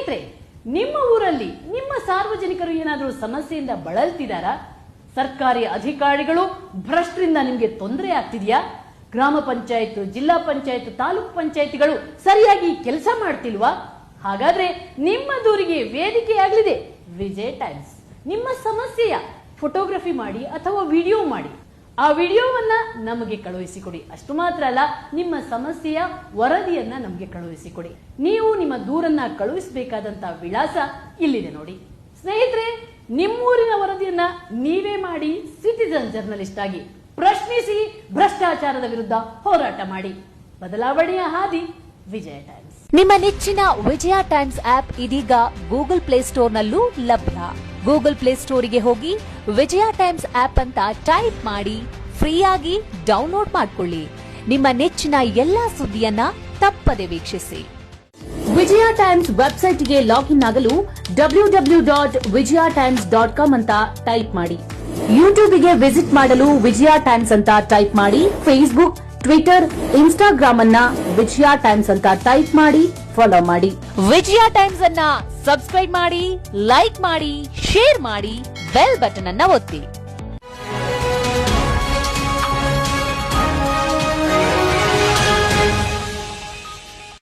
ಸ್ನೇಹಿತರೆ, ನಿಮ್ಮ ಊರಲ್ಲಿ ನಿಮ್ಮ ಸಾರ್ವಜನಿಕರು ಏನಾದರೂ ಸಮಸ್ಯೆಯಿಂದ ಬಳಲ್ತಿದಾರಾ? ಸರ್ಕಾರಿ ಅಧಿಕಾರಿಗಳು ಭ್ರಷ್ಟರಿಂದ ನಿಮಗೆ ತೊಂದರೆ ಆಗ್ತಿದೆಯಾ? ಗ್ರಾಮ ಪಂಚಾಯತ್, ಜಿಲ್ಲಾ ಪಂಚಾಯತ್, ತಾಲೂಕು ಪಂಚಾಯತಿಗಳು ಸರಿಯಾಗಿ ಕೆಲಸ ಮಾಡ್ತಿಲ್ವಾ? ಹಾಗಾದ್ರೆ ನಿಮ್ಮ ದೂರಿಗೆ ವೇದಿಕೆಯಾಗಲಿದೆ ವಿಜಯ ಟೈಮ್ಸ್. ನಿಮ್ಮ ಸಮಸ್ಯೆಯ ಫೋಟೋಗ್ರಫಿ ಮಾಡಿ ಅಥವಾ ವಿಡಿಯೋ ಮಾಡಿ, ಆ ವಿಡಿಯೋವನ್ನ ನಮಗೆ ಕಳುಹಿಸಿಕೊಡಿ. ಅಷ್ಟು ಮಾತ್ರ ಅಲ್ಲ, ನಿಮ್ಮ ಸಮಸ್ಯೆಯ ವರದಿಯನ್ನ ನಮಗೆ ಕಳುಹಿಸಿಕೊಡಿ. ನೀವು ನಿಮ್ಮ ದೂರನ್ನ ಕಳುಹಿಸಬೇಕಾದಂತ ವಿಳಾಸ ಇಲ್ಲಿದೆ ನೋಡಿ. ಸ್ನೇಹಿತರೆ, ನಿಮ್ಮೂರಿನ ವರದಿಯನ್ನ ನೀವೇ ಮಾಡಿ ಸಿಟಿಜನ್ ಜರ್ನಲಿಸ್ಟ್ ಆಗಿ ಪ್ರಶ್ನಿಸಿ, ಭ್ರಷ್ಟಾಚಾರದ ವಿರುದ್ಧ ಹೋರಾಟ ಮಾಡಿ. ಬದಲಾವಣೆಯ ಹಾದಿ ವಿಜಯ ಟೈಮ್ಸ್. ನಿಮ್ಮ ನೆಚ್ಚಿನ ವಿಜಯ ಟೈಮ್ಸ್ ಆಪ್ ಇದೀಗ ಗೂಗಲ್ ಪ್ಲೇಸ್ಟೋರ್ನಲ್ಲೂ ಲಭ್ಯ. ಗೂಗಲ್ ಪ್ಲೇಸ್ಟೋರಿಗೆ ಹೋಗಿ ವಿಜಯ ಟೈಮ್ಸ್ ಆಪ್ ಅಂತ ಟೈಪ್ ಮಾಡಿ ಫ್ರೀಯಾಗಿ ಡೌನ್ಲೋಡ್ ಮಾಡಿಕೊಳ್ಳಿ. ನಿಮ್ಮ ನೆಚ್ಚಿನ ಎಲ್ಲಾ ಸುದ್ದಿಯನ್ನ ತಪ್ಪದೆ ವೀಕ್ಷಿಸಿ. ವಿಜಯ ಟೈಮ್ಸ್ ವೆಬ್ಸೈಟ್ಗೆ ಲಾಗಿನ್ ಆಗಲು www.vijayatimes.com ಅಂತ ಟೈಪ್ ಮಾಡಿ. ಯೂಟ್ಯೂಬ್ಗೆ ವಿಸಿಟ್ ಮಾಡಲು ವಿಜಯ ಟೈಮ್ಸ್ ಅಂತ ಟೈಪ್ ಮಾಡಿ. ಫೇಸ್ಬುಕ್, ಟ್ವಿಟರ್, ಇನ್ಸ್ಟಾಗ್ರಾಮ್ ಅನ್ನ ವಿಜಯ ಟೈಮ್ಸ್ ಅಂತ ಟೈಪ್ ಮಾಡಿ, ಫಾಲೋ ಮಾಡಿ. ವಿಜಯ ಟೈಮ್ಸ್ ಅನ್ನ ಸಬ್ಸ್ಕ್ರೈಬ್ ಮಾಡಿ, ಲೈಕ್ ಮಾಡಿ, ಶೇರ್ ಮಾಡಿ, ಬೆಲ್ ಬಟನ್ ಅನ್ನ ಒತ್ತಿ.